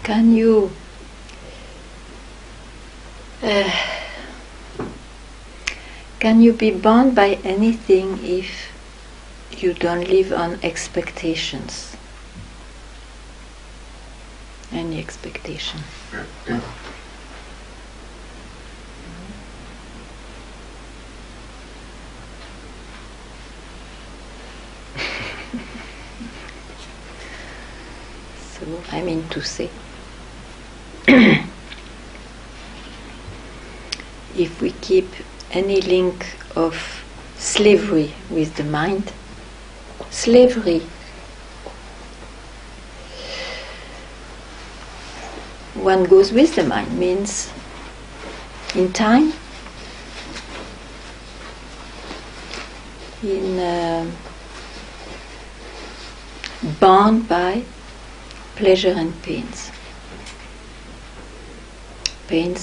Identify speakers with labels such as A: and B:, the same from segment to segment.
A: Can you be bound by anything if you don't live on expectations? Any expectation? So I mean to say, if we keep any link of slavery with the mind, slavery, one goes with the mind, means in time, bound by pleasure and pains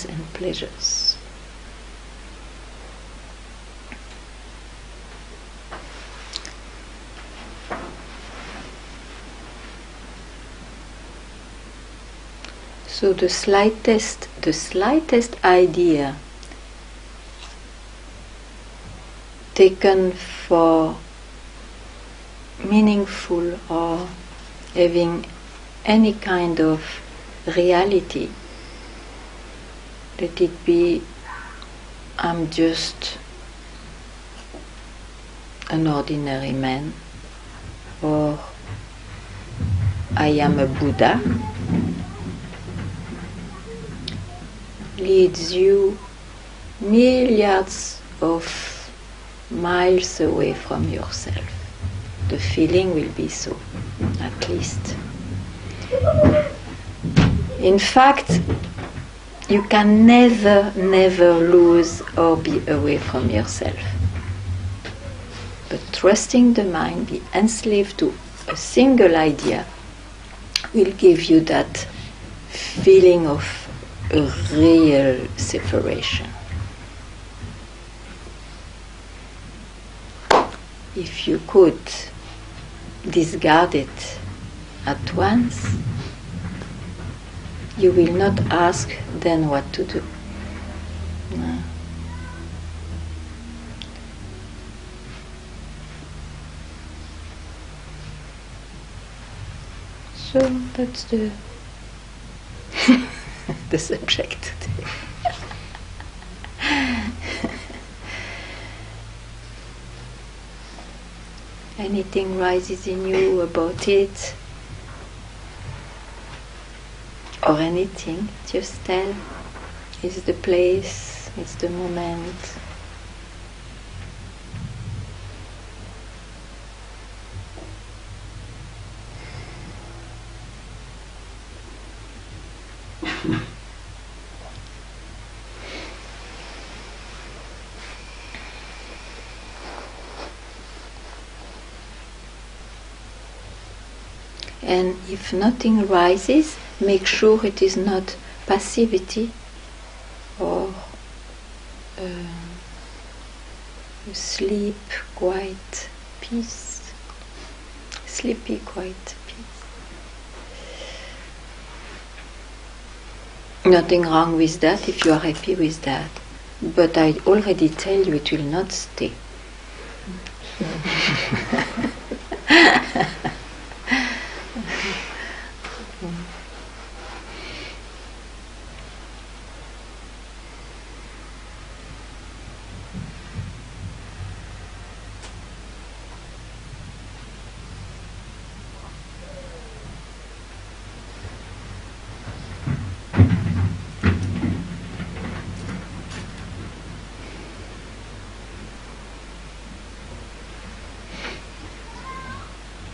A: and pleasures. So the slightest idea taken for meaningful or having any kind of reality, let it be, I'm just an ordinary man, or I am a Buddha, leads you milliards of miles away from yourself. The feeling will be so, at least. In fact, you can never lose or be away from yourself. But trusting the mind, be enslaved to a single idea, will give you that feeling of a real separation. If you could discard it at once, you will not ask then what to do. No. So that's the the subject today. Anything rises in you about it, or anything, just tell. It's the place, it's the moment. And if nothing rises, make sure it is not passivity or sleep, quiet peace, sleepy, quiet peace. Nothing wrong with that if you are happy with that. But I already tell you it will not stay.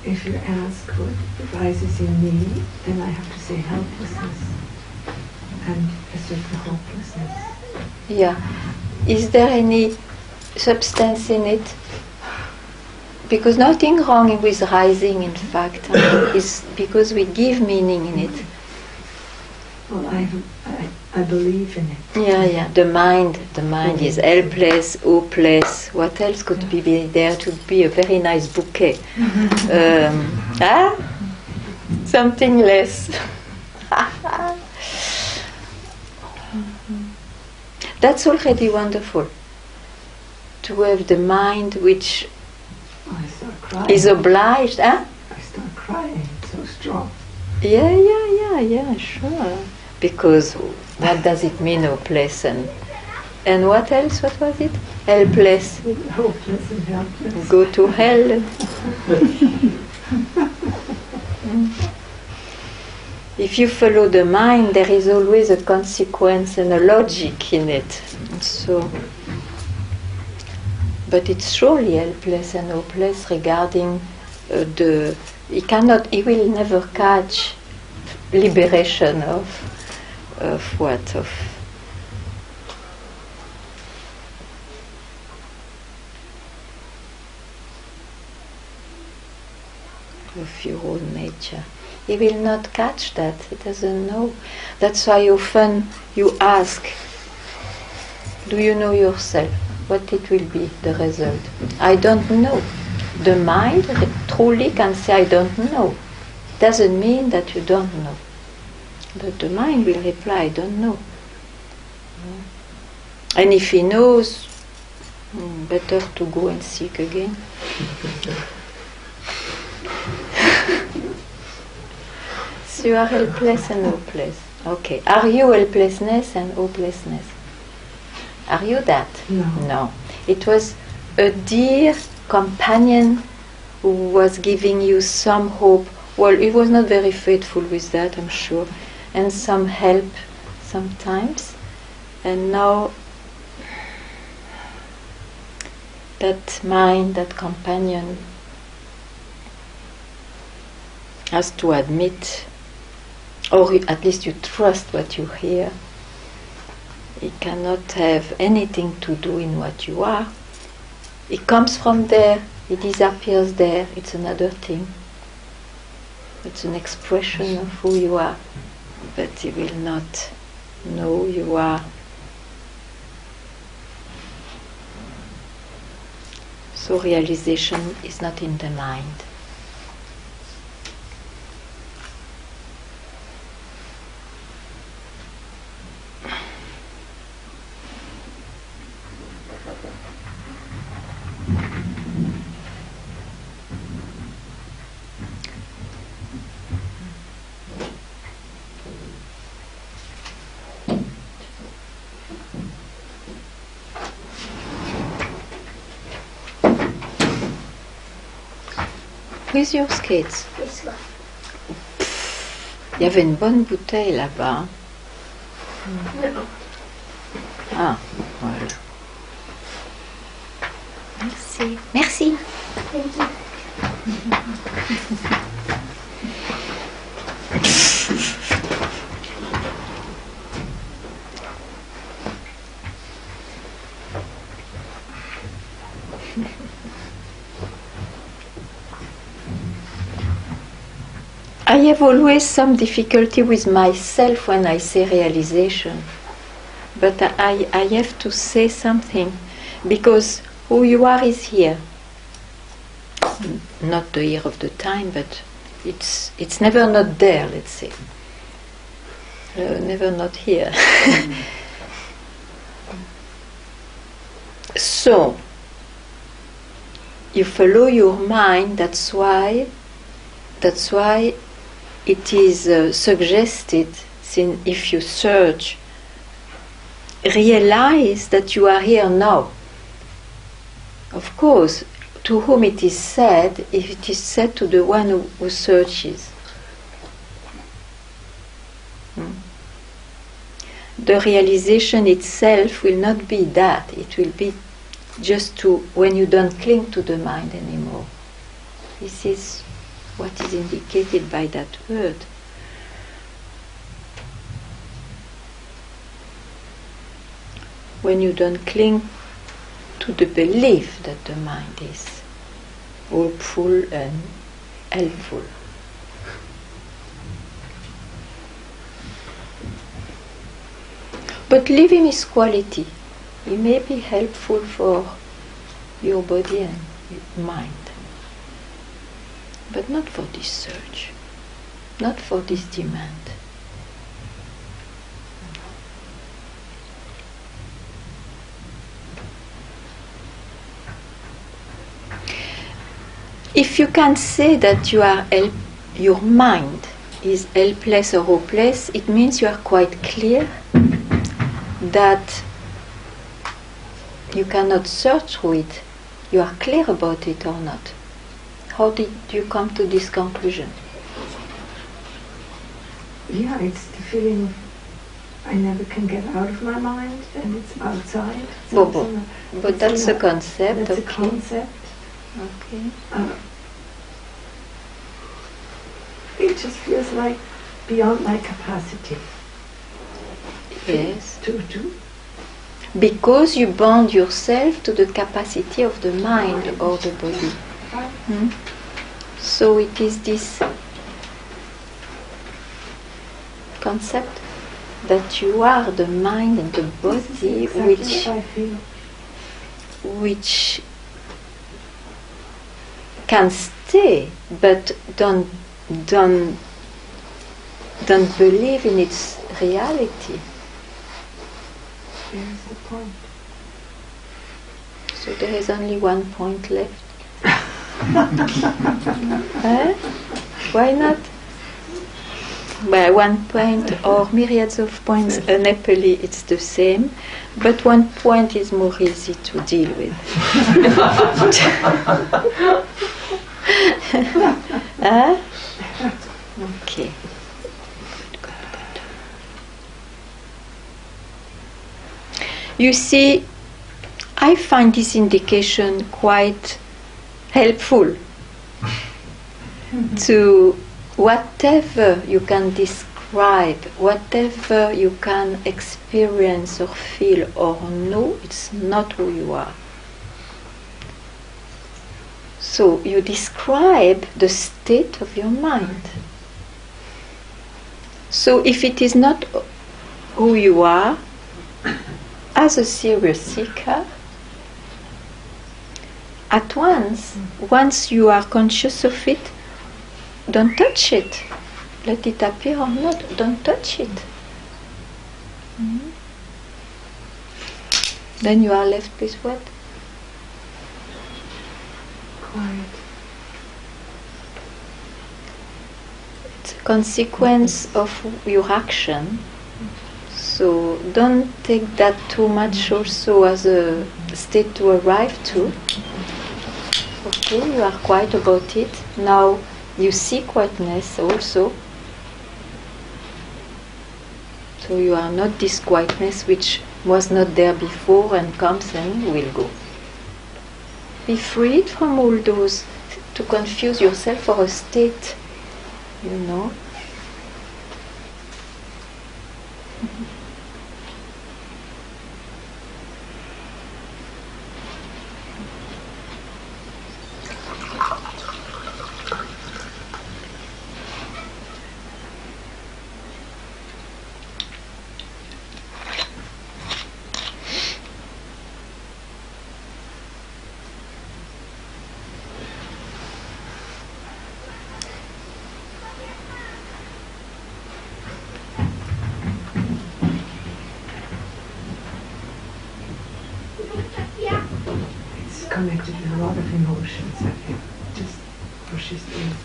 B: If you ask what rises in me, then I have to say helplessness and a certain hopelessness.
A: Yeah. Is there any substance in it? Because nothing wrong with rising, in fact, is because we give meaning in it.
B: Well, I believe in it.
A: Yeah. The mind is helpless, hopeless. What else could be there? To be a very nice bouquet. Something less. That's already wonderful. To have the mind which
B: I start crying.
A: is obliged, huh?
B: I start crying. It's so strong.
A: Yeah, sure. Because what does it mean, hopeless? And what else? What was it? Helpless.
B: Hopeless and helpless.
A: Go to hell. If you follow the mind, there is always a consequence and a logic in it. So, but it's surely helpless and hopeless regarding he will never catch liberation of what? Of your own nature. He will not catch that. He doesn't know. That's why often you ask, do you know yourself? What it will be, the result? I don't know. The mind truly can say, I don't know. Doesn't mean that you don't know. But the mind will reply, I don't know. And if he knows, better to go and seek again. So you are helpless and hopeless. Okay. Are you helplessness and hopelessness? Are you that? No. It was a dear companion who was giving you some hope. Well, he was not very faithful with that, I'm sure, and some help sometimes. And now that mind, that companion, has to admit, or at least you trust what you hear. It cannot have anything to do in what you are. It comes from there, it disappears there, it's another thing. It's an expression of who you are, but it will not know you are. So realization is not in the mind. With your skates. Il y avait une bonne bouteille là-bas.
B: No.
A: Ah, voilà. Merci. Merci.
C: Thank you.
A: I have always some difficulty with myself when I say realization. But I have to say something, because who you are is here. Not the here of the time, but it's never not there, let's say. Never not here. So, you follow your mind, that's why it is suggested, if you search, realize that you are here now. Of course, to whom it is said, if it is said to the one who searches. The realization itself will not be that. It will be just to when you don't cling to the mind anymore. This is what is indicated by that word. When you don't cling to the belief that the mind is hopeful and helpful. But living is quality. It may be helpful for your body and mind. But not for this search, not for this demand. if you can say that your mind is helpless or hopeless, it means you are quite clear that you cannot search through it. You are clear about it or not. How did you come to this conclusion?
B: Yeah, it's the feeling of I never can get out of my mind, and it's outside.
A: But that's a concept.
B: That's a concept.
A: Okay.
B: It just feels like beyond my capacity.
A: Yes.
B: To
A: Because you bound yourself to the capacity of the mind or the body. So it is this concept that you are the mind and the body, which can stay, but don't believe in its reality.
B: There's the point.
A: So there is only one point left. Why not? Well, one point or myriads of points, unhappily it's the same, but one point is more easy to deal with. Okay. Good. You see, I find this indication quite helpful to whatever you can describe, whatever you can experience or feel or know, it's not who you are. So you describe the state of your mind. So if it is not who you are, as a serious seeker, at once you are conscious of it, don't touch it. Let it appear or not, don't touch it. Then you are left with what?
B: Quiet.
A: It's a consequence of your action. So don't take that too much also as a state to arrive to. Okay, you are quiet about it. Now you see quietness also. So you are not this quietness which was not there before and comes and will go. Be freed from all those to confuse yourself for a state, you know.
B: Connected with a lot of emotions, I think. Just pushes things.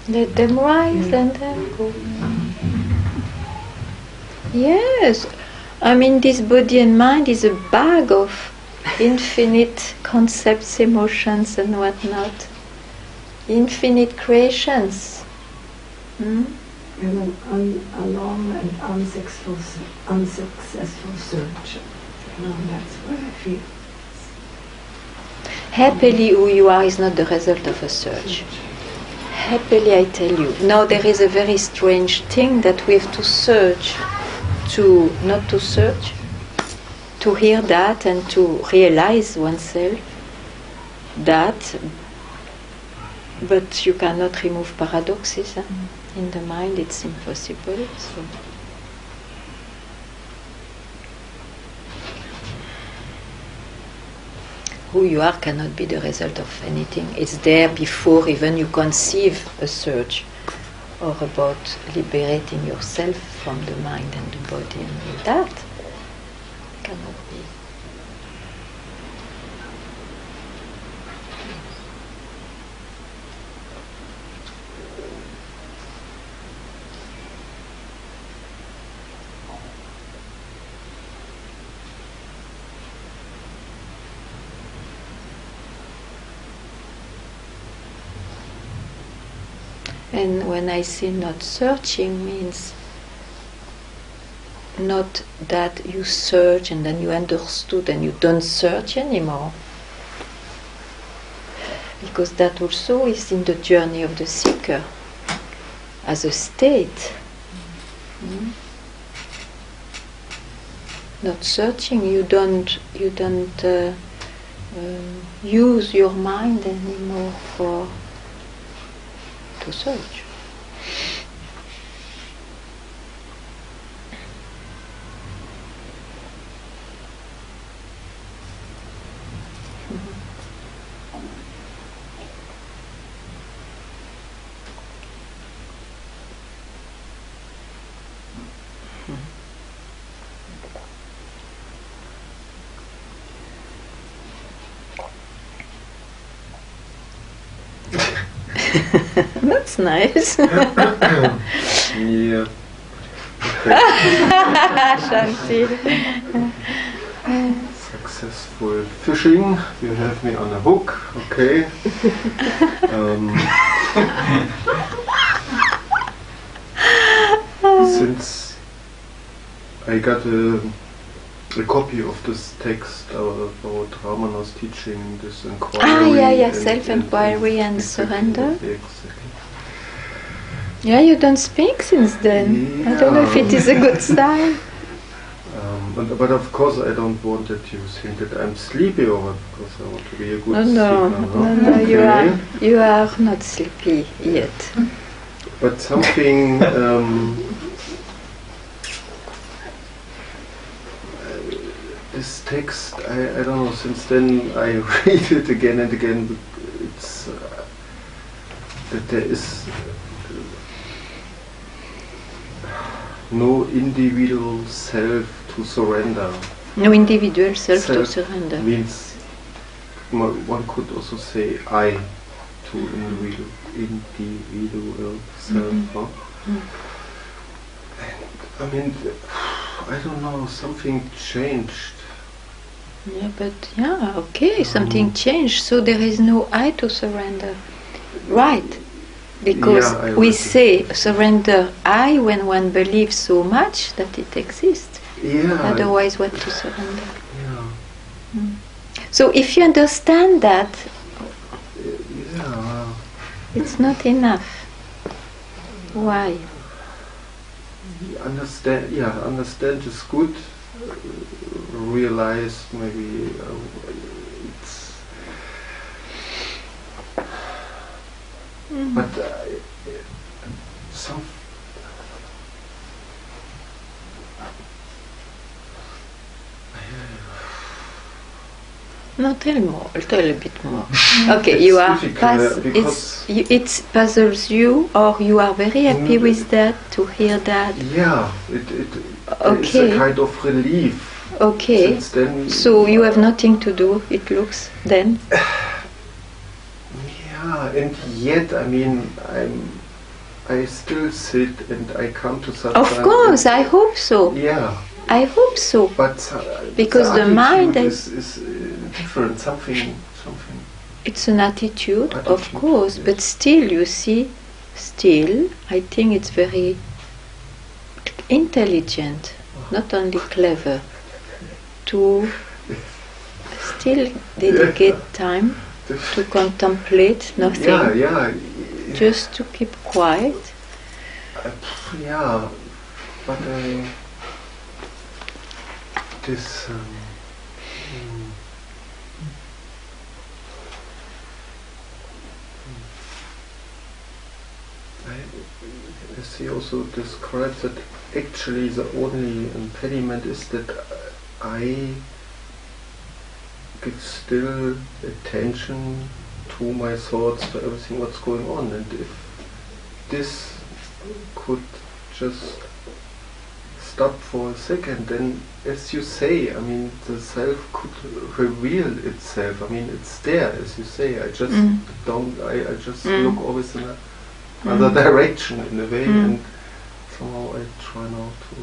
A: Let them rise and then go. Yes, I mean this body and mind is a bag of infinite concepts, emotions and whatnot. Infinite creations.
B: And a long and unsuccessful search. That's what I feel.
A: Happily who you are is not the result of a search. Happily I tell you. Now there is a very strange thing that we have to search to, not to search, to hear that and to realize oneself that, but you cannot remove paradoxes. In the mind it's impossible. So. Who you are cannot be the result of anything. It's there before even you conceive a search or about liberating yourself from the mind and the body, and that cannot be. And when I say not searching, means not that you search and then you understood and you don't search anymore. Because that also is in the journey of the seeker as a state. Not searching, you don't use your mind anymore to search. That's nice.
C: Yeah.
A: Shanti.
C: Successful fishing. You have me on a hook. Okay. Since I got a copy of this text about Ramana's teaching, this inquiry.
A: Self-inquiry and surrender.
C: Exactly.
A: Yeah, you don't speak since then.
C: Yeah.
A: I don't know if it is a good sign.
C: But of course I don't want that you think that I'm sleepy or what, because I want to be a good
A: No,
C: speaker.
A: you are not sleepy yet.
C: But something this text, I don't know, since then I read it again and again. It's that there is no individual self to surrender.
A: No individual self to surrender.
C: Means one could also say I to individual self. Huh? And, I mean, I don't know, something changed.
A: Yeah, but okay, something changed, so there is no I to surrender. Right. Because we say surrender I when one believes so much that it exists.
C: Yeah.
A: Otherwise, what to surrender?
C: Yeah.
A: So if you understand that,
C: yeah.
A: it's not enough. Why?
C: Understand is good. Realize maybe it's. But some.
A: No, tell a bit more. Okay, you are it puzzles you, or you are very happy with that, to hear that.
C: Yeah, it's a kind of relief.
A: Okay, so you have nothing to do, it looks, then?
C: Yeah, and yet, I mean, I still sit and I come to Satsang.
A: Of course, I hope so.
C: Yeah.
A: I hope so.
C: But
A: because the mind
C: is different, something.
A: It's an attitude, of course, yes. But still, you see, I think it's very intelligent, not only clever, to still dedicate time to contemplate nothing.
C: Yeah.
A: Just to keep quiet.
C: Yeah, but this. As he also describes that actually the only impediment is that I give still attention to my thoughts, to everything what's going on, and if this could just stop for a second, then as you say, I mean, the self could reveal itself. I mean, it's there, as you say. I just don't, I just look always in another direction in a way, and somehow I try now to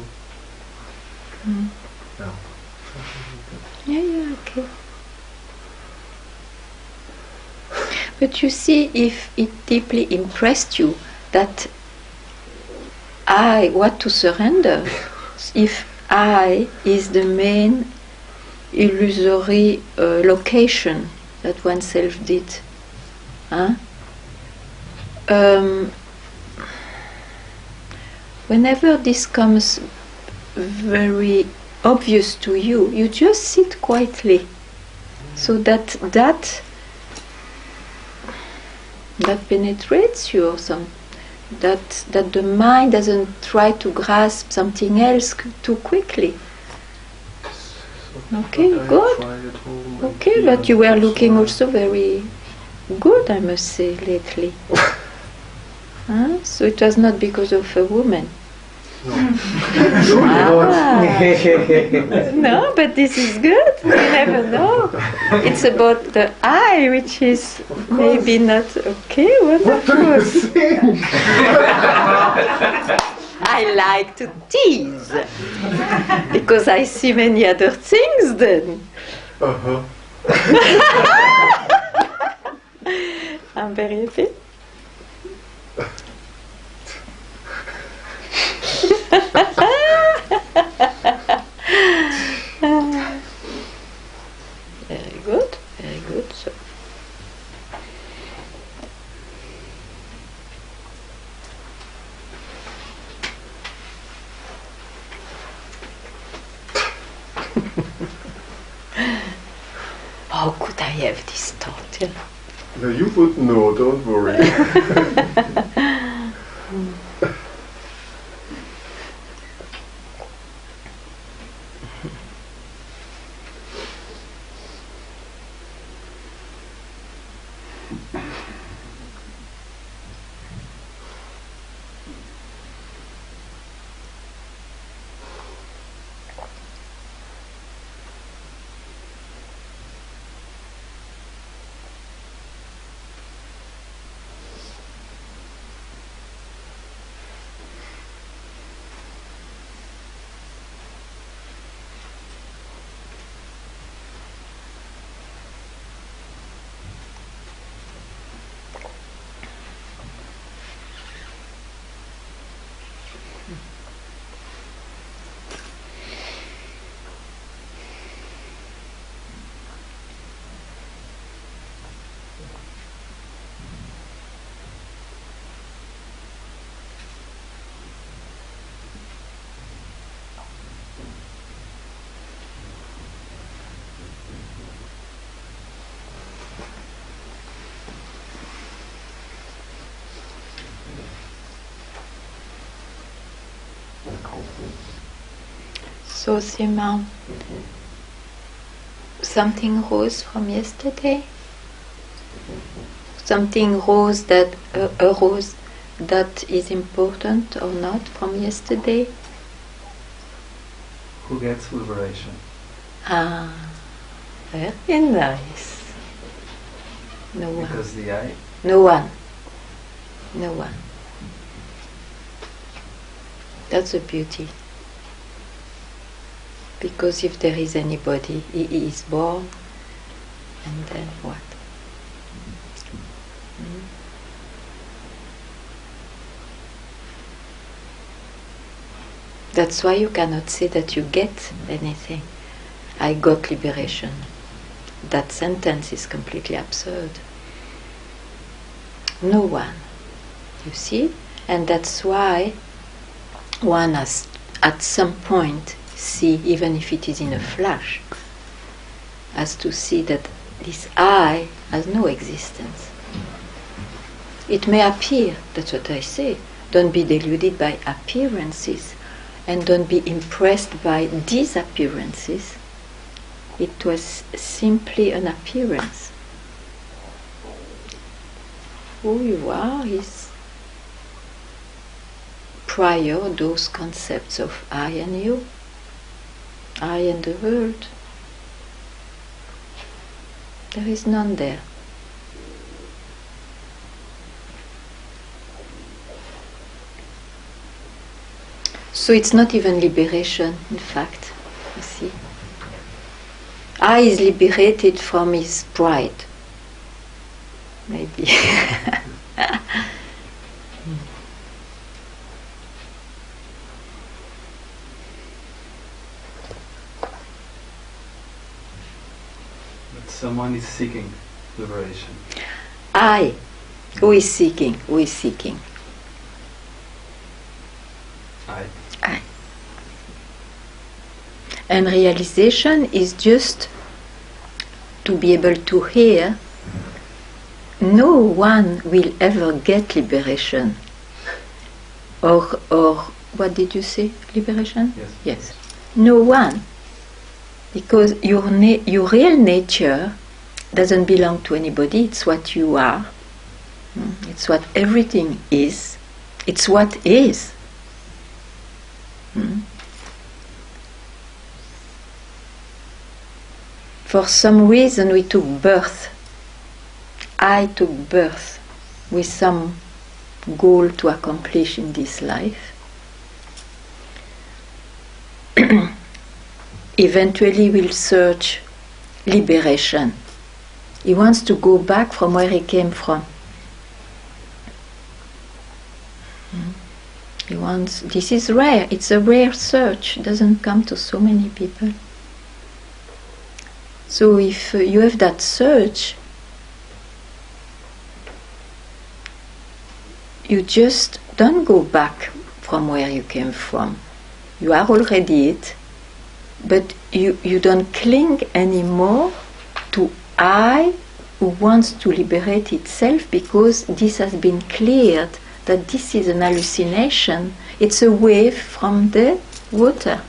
A: Yeah, okay. But you see, if it deeply impressed you that I, what to surrender if I is the main illusory location that oneself did. Huh? Whenever this comes very obvious to you, you just sit quietly, so that penetrates you, or that the mind doesn't try to grasp something else too quickly. Okay, good. Okay, but you were looking also very good, I must say, lately. Huh? So it was not because of a woman.
C: No.
A: No, but this is good. You never know. It's about the I, which is maybe not okay. Wonderful. I like to tease because I see many other things then. I'm very happy. Very good, very good. So. How could I have this thought? Yeah?
C: No, you wouldn't know, don't worry. So, Sima, something rose from yesterday? Something rose that arose that is important or not from yesterday?
D: Who gets liberation?
A: Ah, very nice. No one.
D: Because the I?
A: No one. No one. That's a beauty. Because if there is anybody, he is born, and then what? That's why you cannot say that you get anything. I got liberation. That sentence is completely absurd. No one. You see? And that's why one has, at some point, see, even if it is in a flash, has to see that this I has no existence. It may appear, that's what I say. Don't be deluded by appearances, and don't be impressed by these appearances. It was simply an appearance. Who you are is prior those concepts of I and you, I and the world. There is none there. So it's not even liberation, in fact, you see. I is liberated from his pride, maybe.
D: someone is seeking liberation.
A: I. Who is seeking? Who is seeking?
D: I.
A: And realization is just to be able to hear. No one will ever get liberation. Or what did you say? Liberation?
D: Yes.
A: Yes. No one. Because your real nature doesn't belong to anybody. It's what you are. It's what everything is. It's what is. For some reason we took birth. I took birth with some goal to accomplish in this life. Eventually we'll search liberation. He wants to go back from where he came from. This is rare, it's a rare search, it doesn't come to so many people. So if you have that search, you just don't go back from where you came from. You are already it, but you don't cling anymore to I who wants to liberate itself, because this has been cleared that this is an hallucination. It's a wave from the water.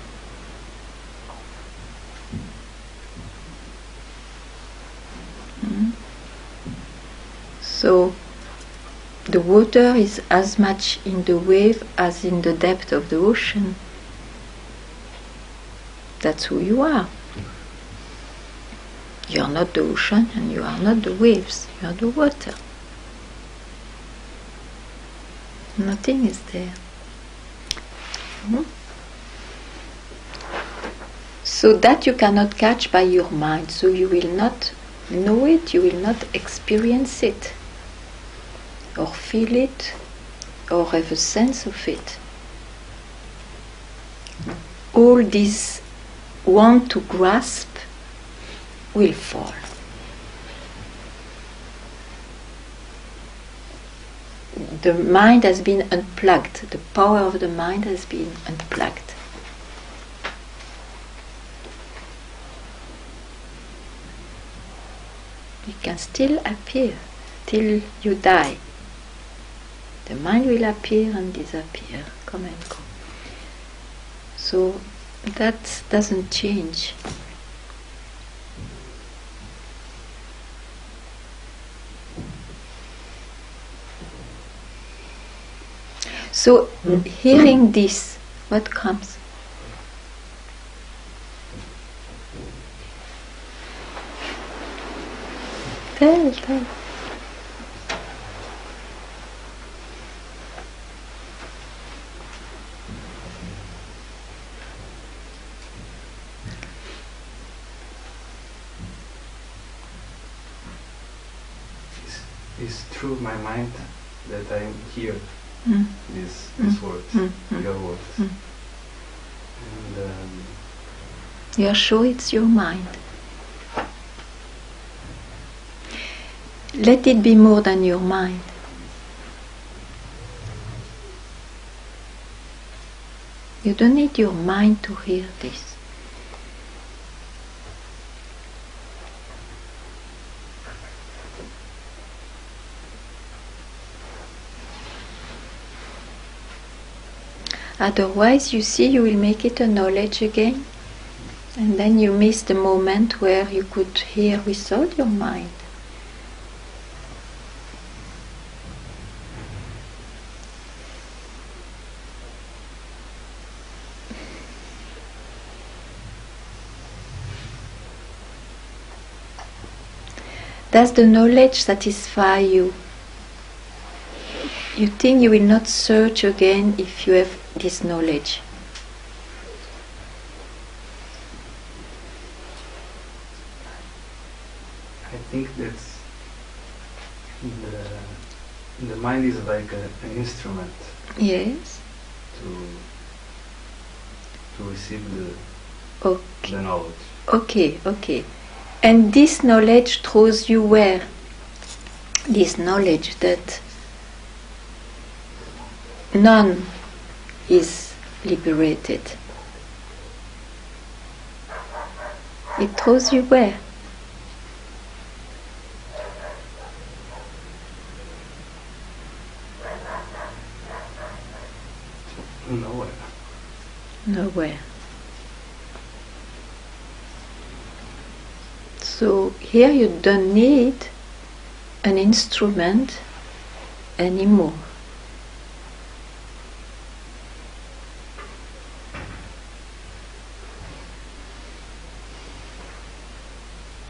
A: So the water is as much in the wave as in the depth of the ocean. That's who you are. You are not the ocean and you are not the waves, you are the water. Nothing is there. So that you cannot catch by your mind, so you will not know it, you will not experience it, or feel it, or have a sense of it. All this want to grasp will fall. The mind has been unplugged. The power of the mind has been unplugged. It can still appear till you die. The mind will appear and disappear, come and go. So that doesn't change. So, hearing this, what comes? Tell.
D: It's through my mind that I hear these words, your words. And
A: you are sure it's your mind? Let it be more than your mind. You don't need your mind to hear this. Otherwise, you see, you will make it a knowledge again, and then you miss the moment where you could hear without your mind. Does the knowledge satisfy you? You think you will not search again if you have this knowledge.
D: I think that the mind is like an instrument.
A: Yes.
D: To receive the knowledge.
A: Okay. And this knowledge throws you where? This knowledge that none is liberated. It throws you where?
D: Nowhere.
A: Nowhere. So here you don't need an instrument anymore.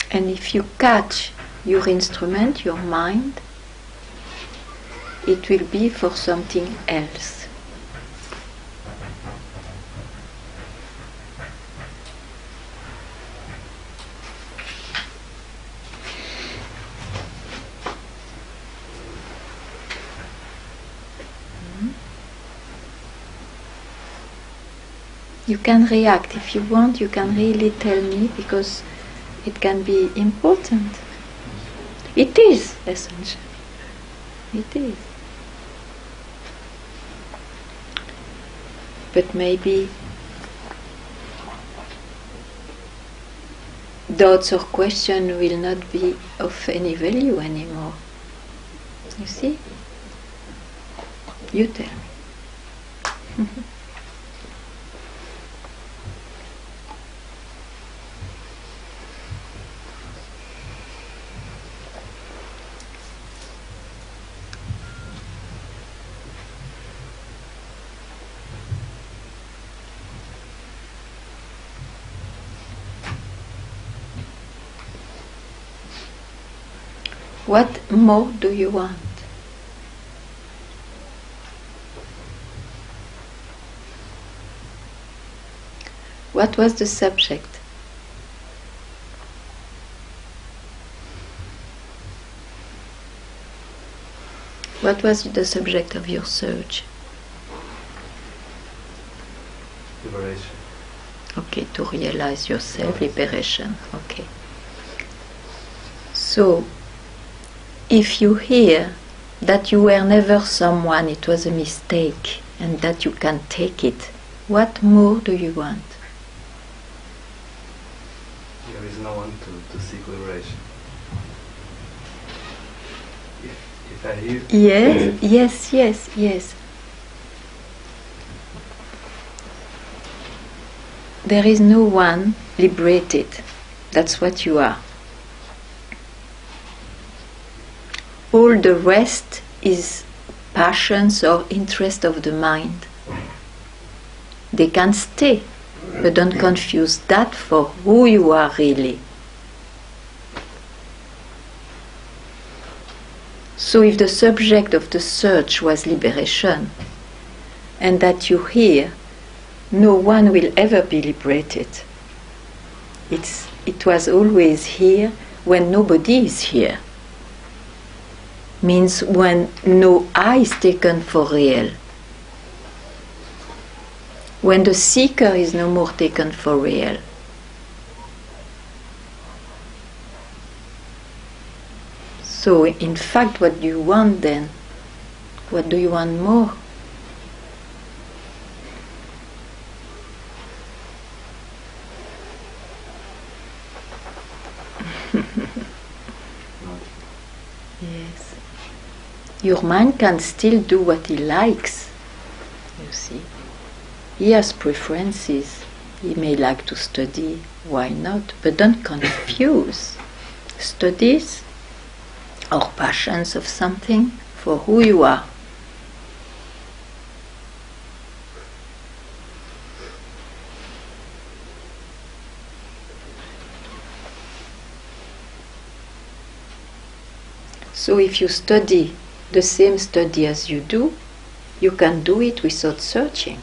A: And if you catch your instrument, your mind, it will be for something else. You can react if you want, you can really tell me, because it can be important. It is essential. It is. But maybe doubts or questions will not be of any value anymore. You see? You tell me. What more do you want? What was the subject? What was the subject of your search?
D: Liberation.
A: Okay, to realize yourself, liberation. Okay. So, if you hear that you were never someone, it was a mistake, and that you can take it, what more do you want?
D: There is no one to seek liberation. If I hear...
A: Yes. There is no one liberated. That's what you are. All the rest is passions or interest of the mind. They can stay, but don't confuse that for who you are really. So if the subject of the search was liberation, and that you hear, no one will ever be liberated. It was always here when nobody is here. Means when no I is taken for real. When the seeker is no more taken for real. So in fact, what do you want then? What do you want more? Yes. Your mind can still do what he likes, you see. He has preferences. He may like to study, why not? But don't confuse studies or passions of something for who you are. So if you study the same study as you do, you can do it without searching.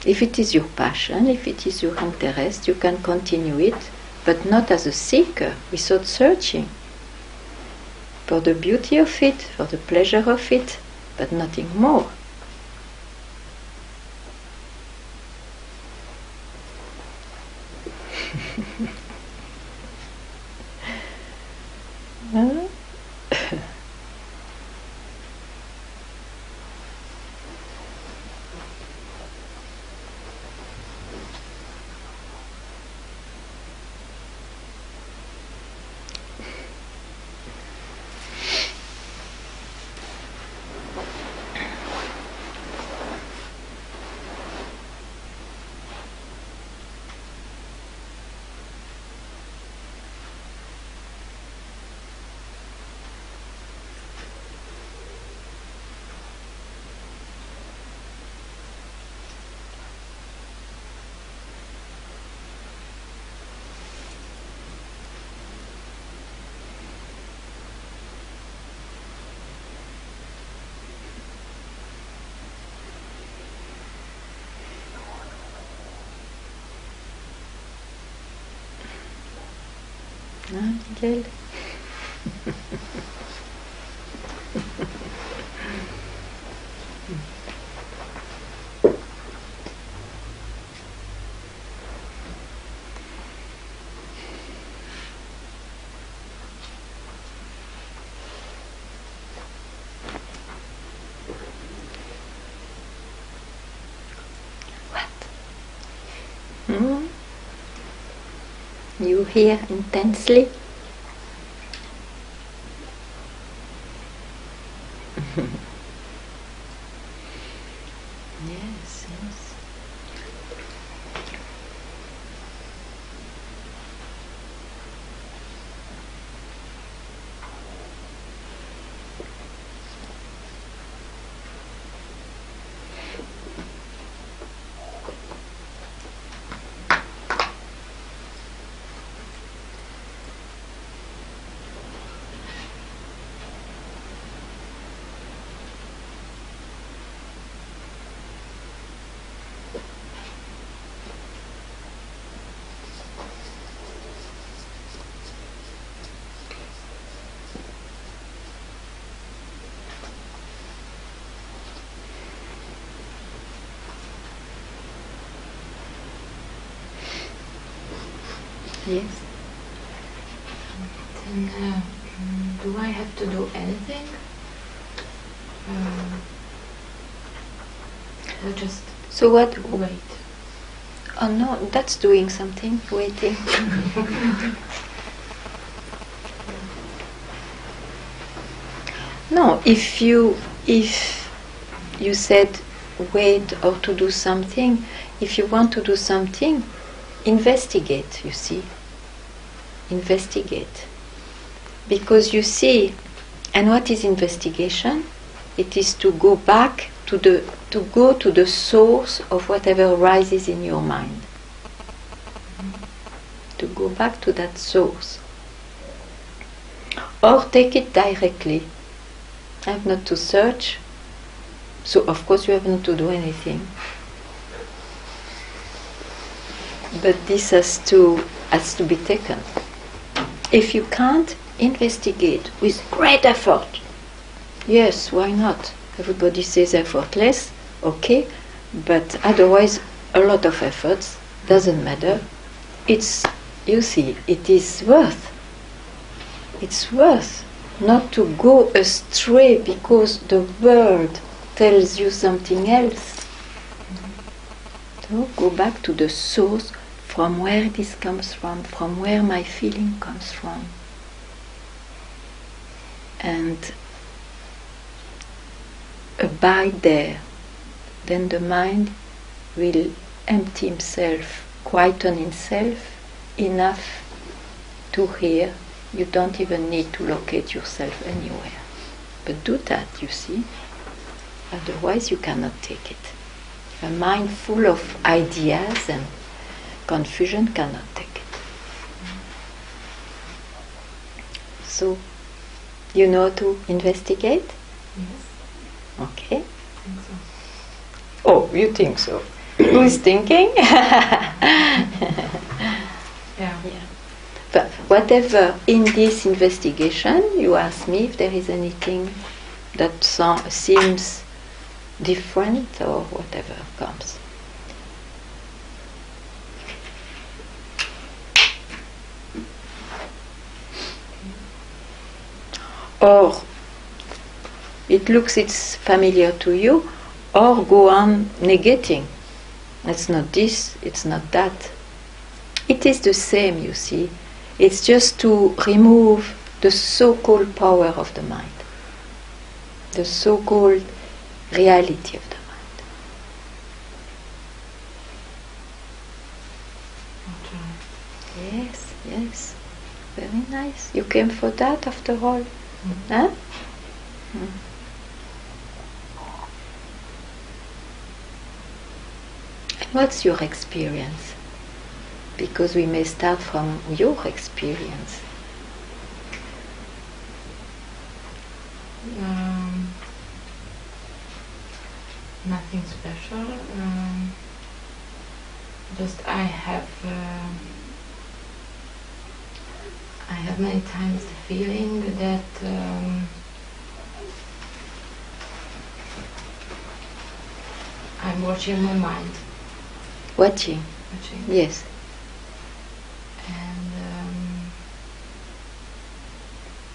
A: If it is your passion, if it is your interest, you can continue it, but not as a seeker, without searching. For the beauty of it, for the pleasure of it, but nothing more. Hein, Miguel? Hmm? You hear intensely? Yes, yes. Yes.
B: Then, do I have to do anything? Or just
A: So what?
B: wait?
A: Oh no, that's doing something. Waiting. No, if you said wait or to do something, if you want to do something, investigate. You see, investigate, because you see. And what is investigation? It is to go back to the source of whatever arises in your mind. To go back to that source. Or take it directly. I have not to search. So of course you have not to do anything. But this has to be taken. If you can't, investigate with great effort. Yes, why not? Everybody says effortless, okay, but otherwise a lot of efforts doesn't matter. It's, you see, it is worth. It's worth not to go astray because the world tells you something else. So go back to the source, from where this comes from where my feeling comes from. And abide there. Then the mind will empty himself, quieten himself enough to hear. You don't even need to locate yourself anywhere. But do that, you see. Otherwise you cannot take it. A mind full of ideas and confusion cannot take it. So, you know to investigate?
B: Yes.
A: Okay.
B: I think so.
A: Oh, you think so? Who's thinking?
B: Yeah.
A: Yeah. But whatever in this investigation, you ask me if there is anything that seems different or whatever comes. Or it looks it's familiar to you, or go on negating. It's not this, it's not that. It is the same, you see. It's just to remove the so-called power of the mind, the so-called reality of the mind.
B: I'll try.
A: Yes, yes. Very nice. You came for that after all. Huh? And what's your experience? Because we may start from your experience.
B: Nothing special. Just I
E: I have many times the feeling that I'm watching my mind.
A: Watching. Yes.
E: And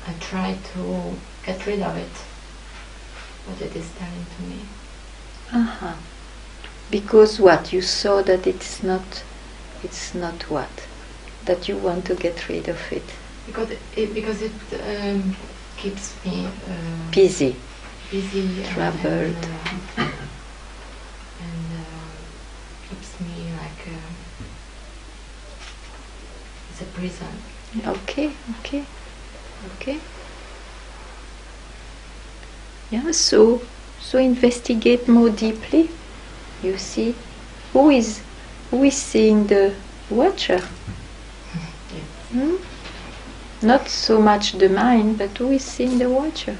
E: I try to get rid of it, what it is telling to me.
A: Uh-huh. Because what? You saw that it's not what? That you want to get rid of it.
E: Because it keeps me
A: busy,
E: troubled, and keeps me like it's a prison.
A: Okay. Yeah. So investigate more deeply. You see, who is seeing the watcher?
E: Yes.
A: Not so much the mind, but who is seeing the watcher?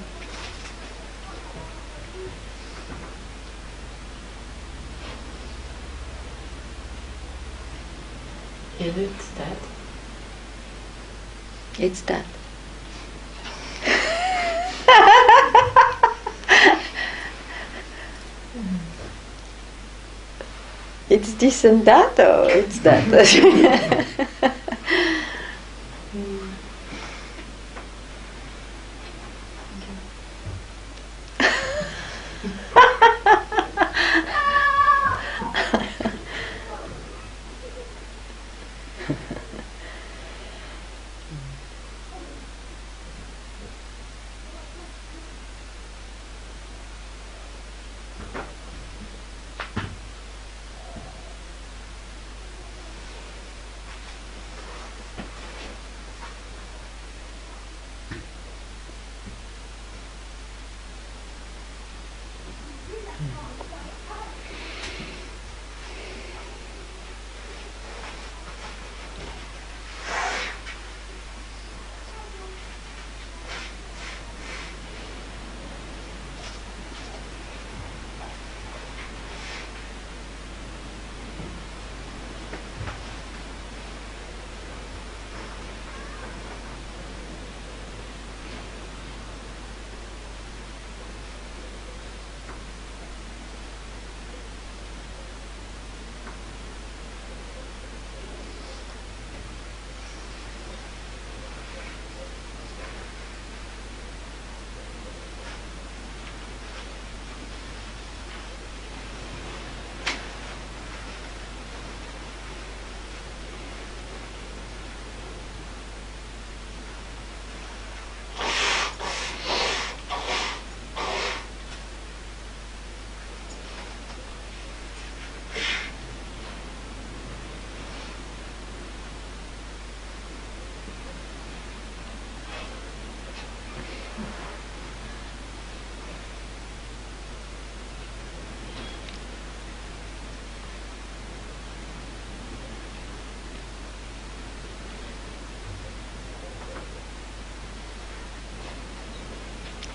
E: It's that.
A: It's that. It's this and that, or it's that?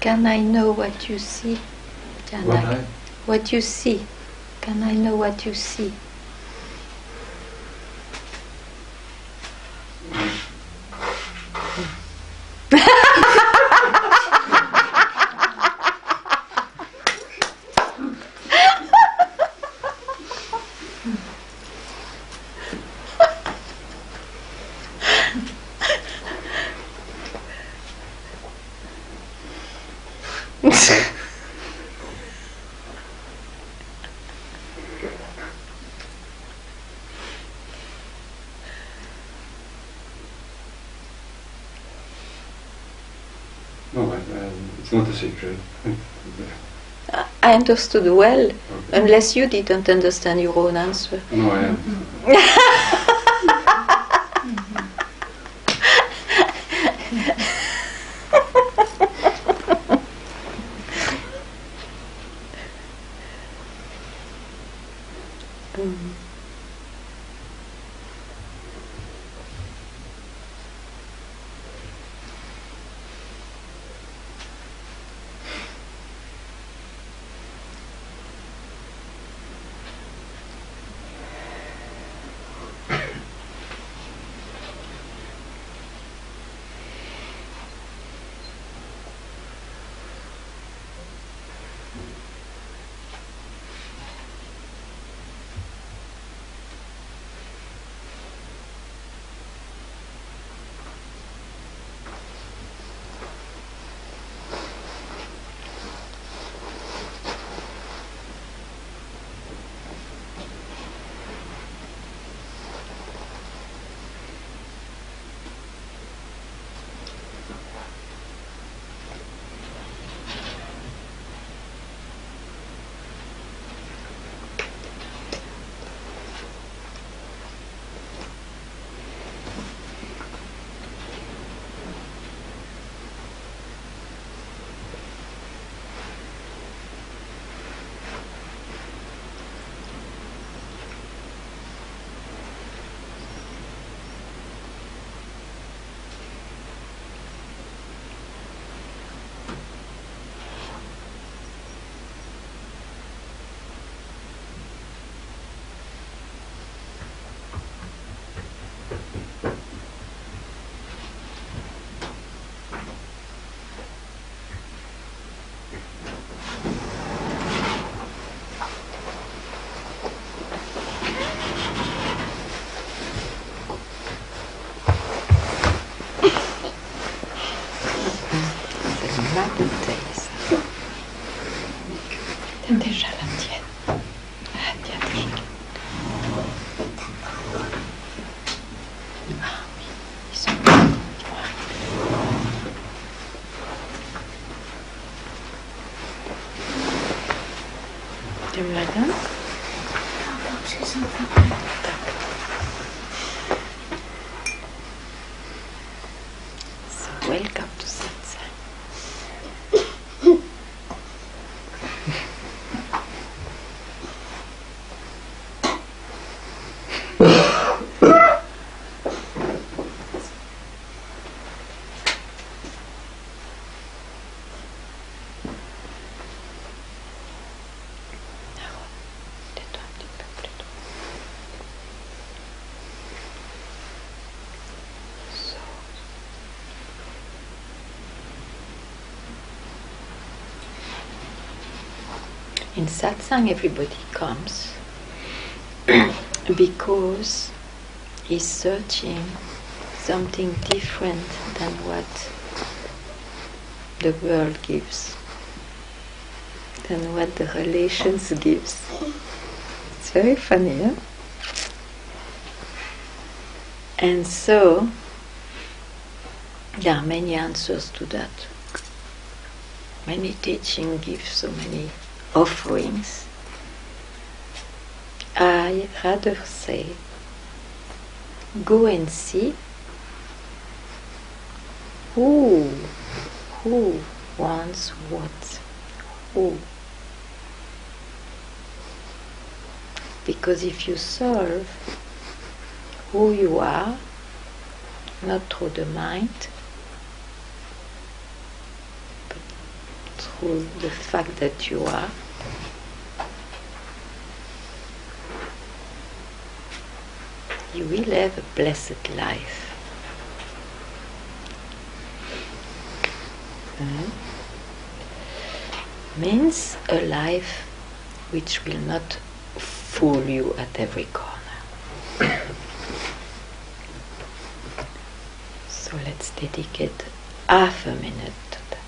A: Can I know what you see? What you see? Can I know what you see?
D: No, it's not a secret.
A: I understood well,
D: Okay.
A: unless you didn't understand your own answer.
D: No, I am.
A: bouteille, ça. T'aimes déjà la tienne. Ah, tiens, déjà. Ah oui, ils sont bons. Tu me la donnes? So, welcome to Satsang. Tais-toi un petit peu plus tôt. So. In satsang, everybody comes because he's searching something different than what the world gives, than what the relations gives. It's very funny, huh? And so there are many answers to that. Many teaching give so many offerings. I rather say, go and see who wants what, who. Because if you solve who you are, not through the mind, but through the fact that you are, you will have a blessed life. Means a life which will not fool you at every corner. So let's dedicate half a minute to that.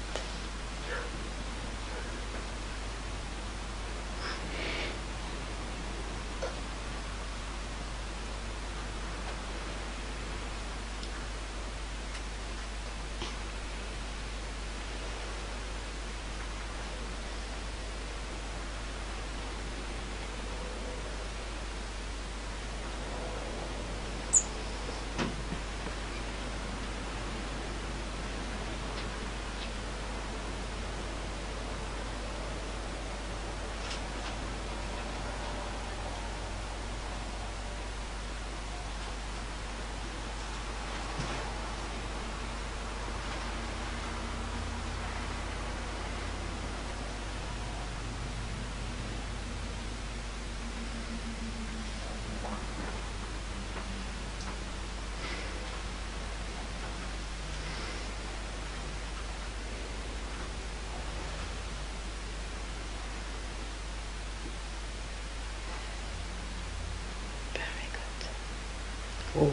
A: Oh.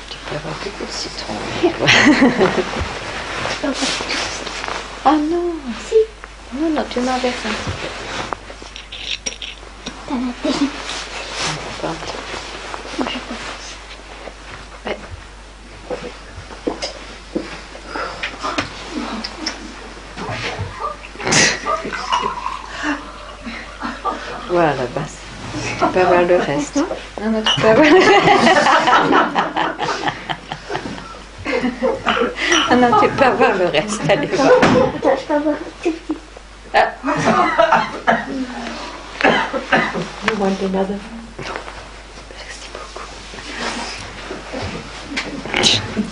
A: Tu peux avoir beaucoup de citron. Ah non, si. Non, non, tu m'en verses un petit peu.
F: T'as la télé.
A: Encore un petit peu.
F: Moi, je peux.
A: Ouais. Voilà, basse. Tu peux avoir le reste. Non, non, tu peux avoir le reste. Non, non, tu peux avoir le reste. Allez, va.
F: Attends, je peux avoir tout petit.
A: Ah.
B: You want another?
A: Merci beaucoup.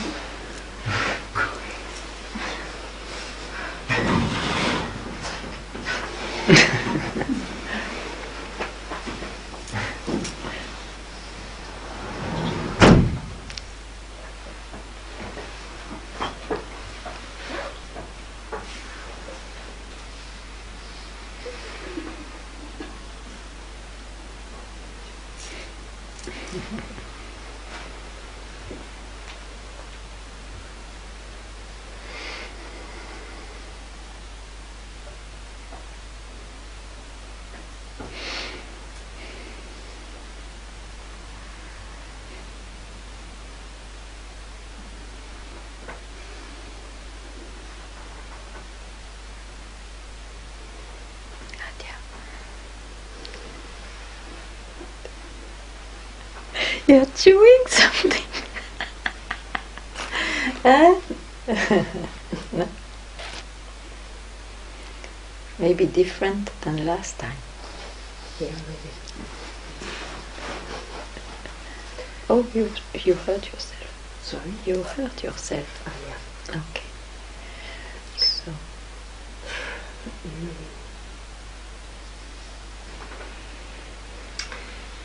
A: You're chewing something. Huh? No. Maybe different than last time.
B: Yeah, maybe.
A: Oh, you hurt yourself.
B: Sorry?
A: You hurt yourself.
B: Ah, yeah.
A: Okay. So.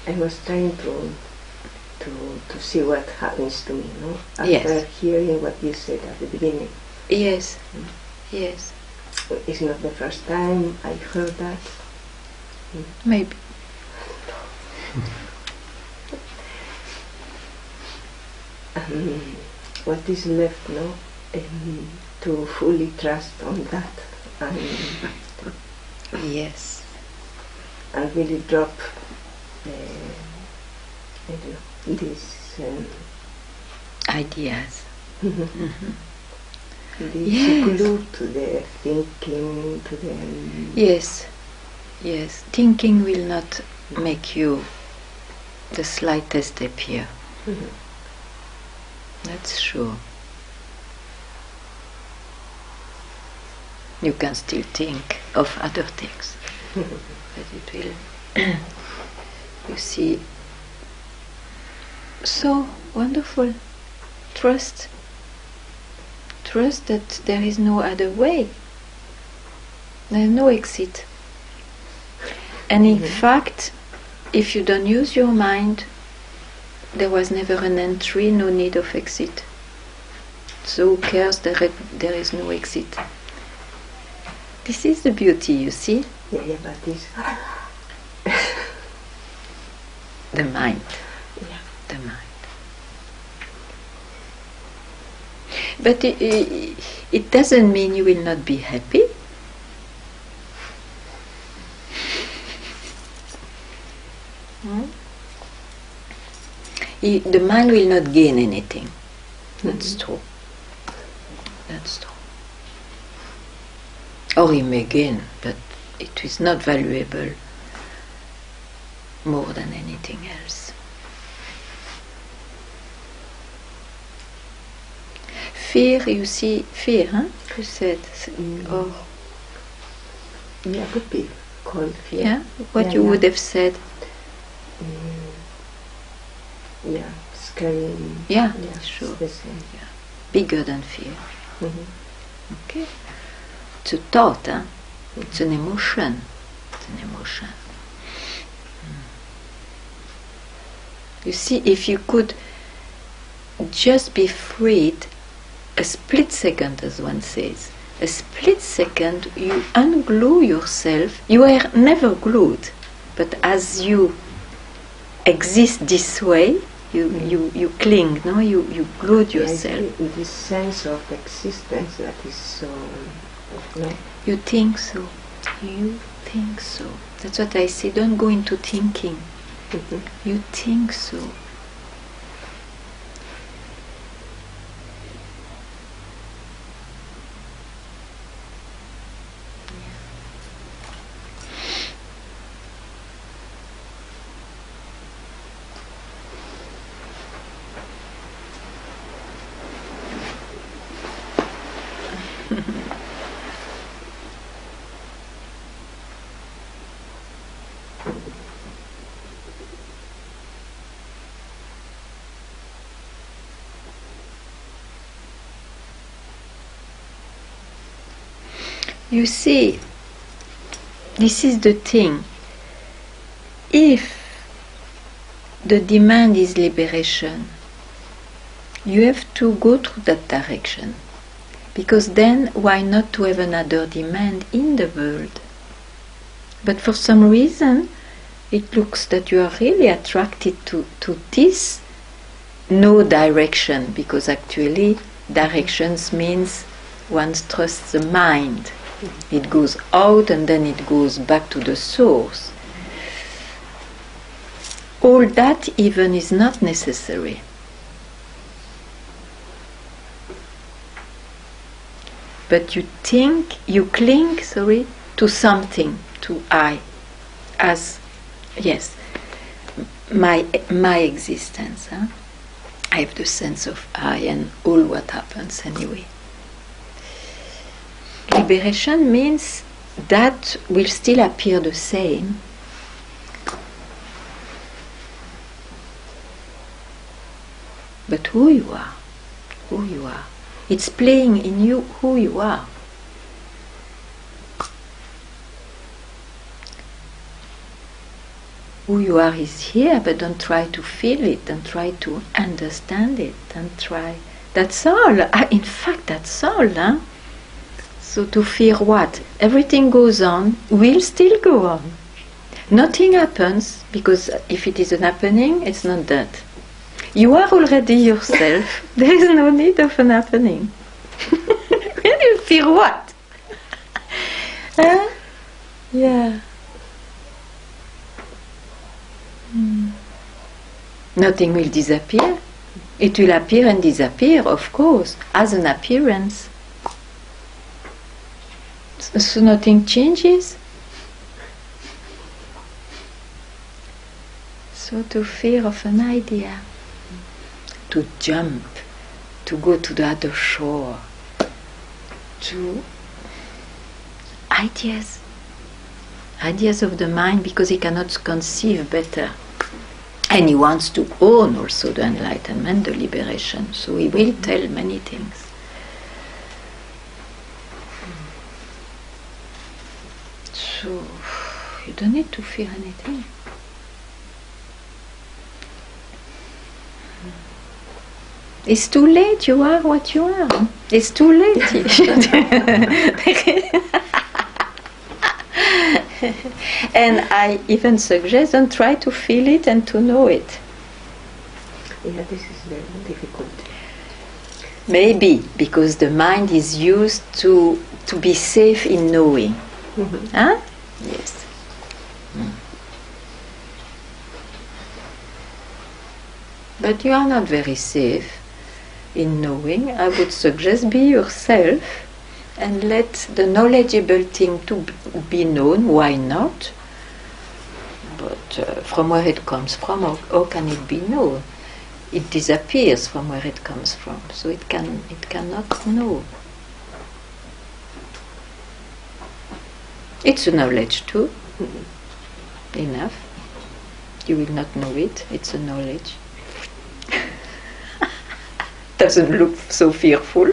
B: I was trying to see what happens to me, no? After
A: Yes.
B: hearing what you said at the beginning.
A: Yes. Yes.
B: It's not the first time I heard that.
A: Maybe.
B: What is left, no? To fully trust on that
A: Yes.
B: and really drop I don't know, this
A: Ideas.
B: this
A: Yes.
B: glue to the thinking, to the
A: Yes. Yes. Thinking will not make you the slightest happier. That's sure. You can still think of other things, but it will. You see. So wonderful. Trust. Trust that there is no other way. There is no exit. And in fact, if you don't use your mind, there was never an entry, no need of exit. So who cares, there is no exit. This is the beauty, you see?
B: yeah, but this
A: The mind.
B: yeah.
A: The mind. But it doesn't mean you will not be happy. The mind will not gain anything. That's true. That's true. Or he may gain, but it is not valuable more than anything else. Fear, you see, fear, huh? You said, or
B: Yeah, could be called fear.
A: yeah, what
B: Yeah,
A: you
B: yeah.
A: would have said,
B: Yeah, scary.
A: yeah,
B: Yeah,
A: sure,
B: it's the same.
A: bigger than fear.
B: Mhm.
A: Okay, it's a thought, huh? It's an emotion. It's an emotion. You see, if you could just be freed a split second, as one says, a split second, you unglue yourself. You are never glued, but as you exist this way, you cling, no? You glued
B: Yeah,
A: yourself.
B: this sense of existence that is so. No?
A: You think so. You think so. That's what I say. Don't go into thinking. You think so. You see, this is the thing. If the demand is liberation, you have to go through that direction. Because then, why not to have another demand in the world? But for some reason, it looks that you are really attracted to this no direction, because actually directions means one trusts the mind. It goes out and then it goes back to the source. All that even is not necessary. But you think, you cling, to something, to I, as, yes. my existence. Huh? I have the sense of I and all what happens anyway. Liberation means that will still appear the same, but who you are, it's playing in you who you are. Who you are is here, but don't try to feel it, don't try to understand it, don't try. That's all. In fact, that's all. Huh? So to fear what? Everything goes on, will still go on. Nothing happens, because if it isn't happening, it's not that. You are already yourself. There is no need of an happening. You fear what? Huh? Yeah. Nothing will disappear. It will appear and disappear, of course, as an appearance. So nothing changes. So to fear of an idea, to jump, to go to the other shore, to ideas of the mind, because he cannot conceive better. And he wants to own also the enlightenment, the liberation. So he will tell many things. So you don't need to fear anything. It's too late, you are what you are. It's too late. And I even suggest, don't try to feel it and to know it.
B: Yeah, this is very difficult.
A: Maybe because the mind is used to be safe in knowing.
B: Mm-hmm.
A: Huh? Yes. But you are not very safe in knowing. I would suggest be yourself and let the knowledgeable thing to be known. Why not? But from where it comes from, how can it be known? It disappears from where it comes from, so it cannot know. It's a knowledge too. Enough. You will not know it. It's a knowledge. Doesn't look so fearful.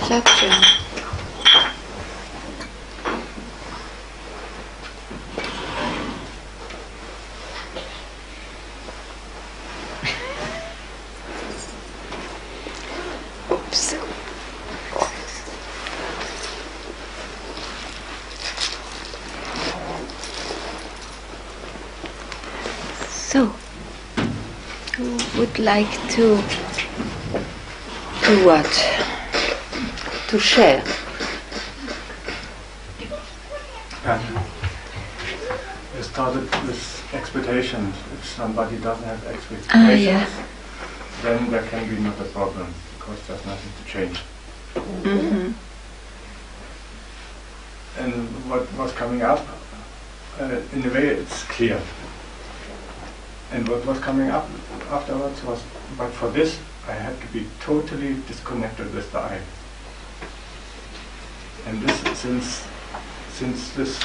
A: Satsang. Oops. So, who would like to do what? To share.
G: You started with expectations. If somebody doesn't have expectations, then there can be not a problem because there's nothing to change.
A: Mm-hmm.
G: and what was coming up, in a way it's clear. And what was coming up afterwards was, but for this I had to be totally disconnected with the I. And this, since this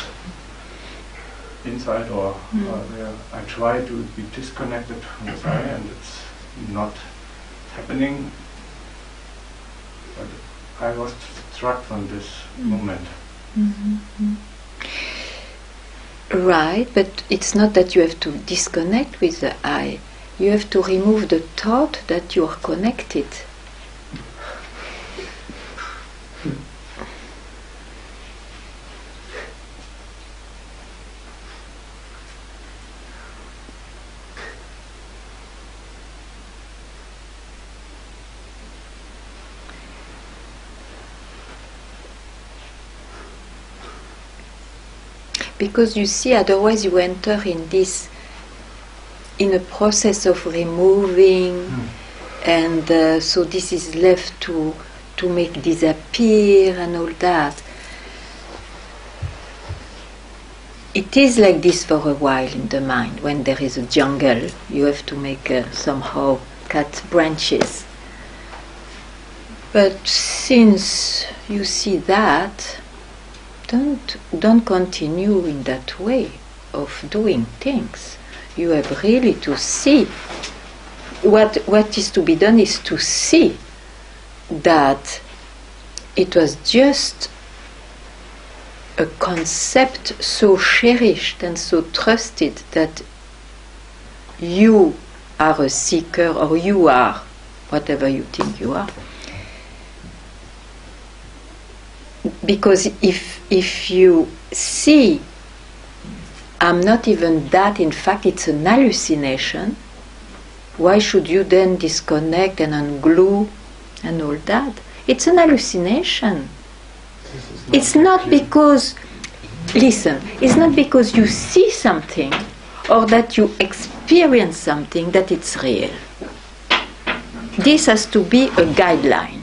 G: inside or where I try to be disconnected from this I, and it's not happening, but I was struck from this moment.
A: Mm-hmm. Right, but it's not that you have to disconnect with the I. You have to remove the thought that you are connected. Because you see, otherwise you enter in a process of removing, and so this is left to make disappear and all that. It is like this for a while in the mind. When there is a jungle, you have to make somehow cut branches. But since you see that, don't continue in that way of doing things. You have really to see. What is to be done is to see that it was just a concept so cherished and so trusted that you are a seeker, or you are whatever you think you are. Because if you see, I'm not even that, in fact it's an hallucination, why should you then disconnect and unglue and all that? It's an hallucination. It's not because, listen, it's not because you see something or that you experience something that it's real. This has to be a guideline.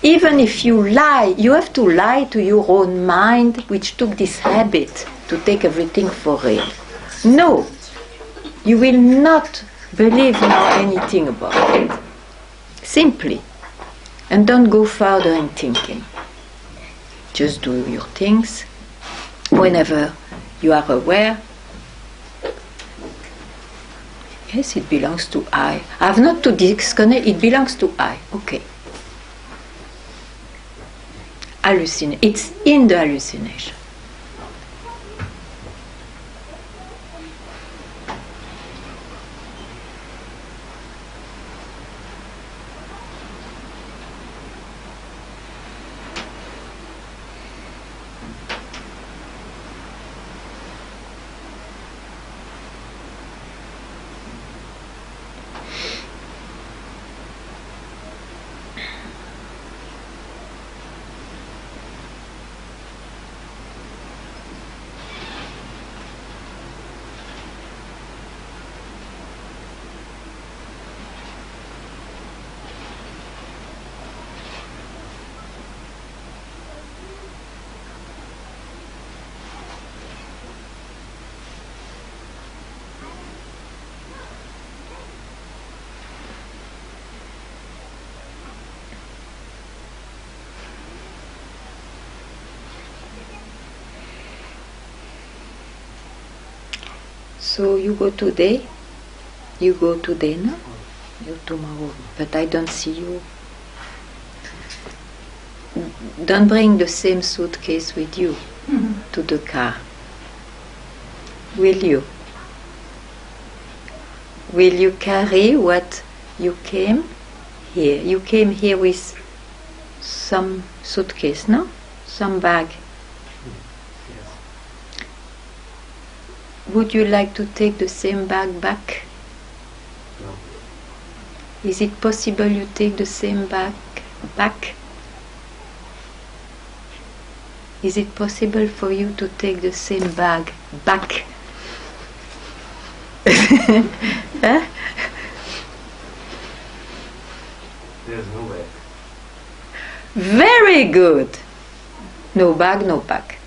A: Even if you lie, you have to lie to your own mind, which took this habit to take everything for real. No, you will not believe now anything about it. Simply. And don't go further in thinking. Just do your things whenever you are aware. Yes, it belongs to I. I have not to disconnect, it belongs to I. Okay. It's in the hallucination. So you go today now, you tomorrow, but I don't see you. Don't bring the same suitcase with you to the car. Will you? Will you carry what you came here? You came here with some suitcase, no? Some bag. Would you like to take the same bag back?
C: No.
A: Is it possible you take the same bag back? Is it possible for you to take the same bag back? Huh?
D: There's no way.
A: Very good. No bag, no pack.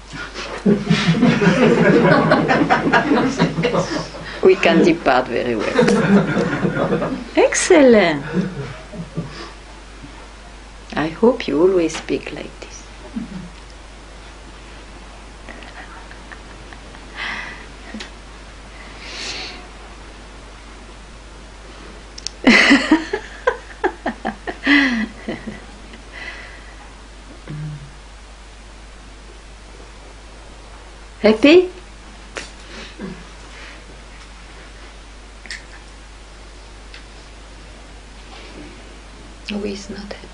A: We can depart very well. Excellent. I hope you always speak like this. Happy? No, he's not happy.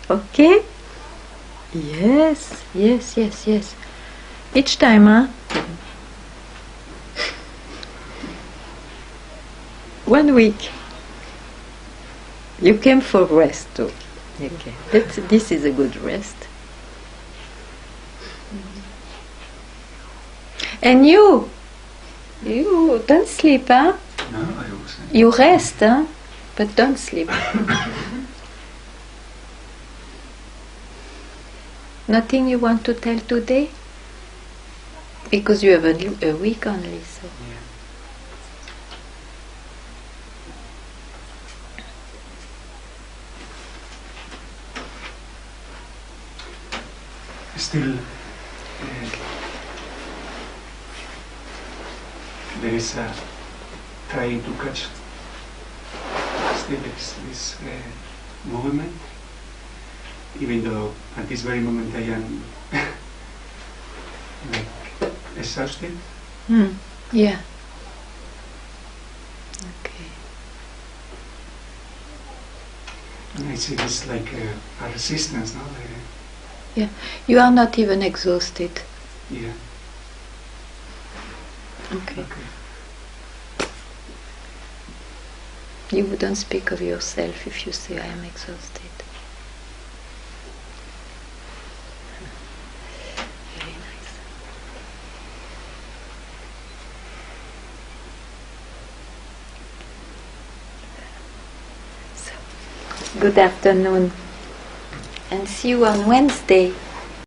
A: Okay? Yes, yes, yes, yes. Each time, huh? 1 week. You came for rest too. Okay. This is a good rest. And you don't sleep, huh?
D: No, I was.
A: You rest, huh? But don't sleep. Nothing you want to tell today? Because you have a week only, so.
D: Yeah. Still, there is a trying to catch. Still, there is this movement, even though at this very moment I am like exhausted.
A: Yeah. Okay.
D: And I see this like a resistance, no?
A: Yeah. You are not even exhausted.
D: Yeah.
A: Okay.
D: Okay.
A: You wouldn't speak of yourself if you say I am exhausted. Very nice. So, good afternoon, and see you on Wednesday.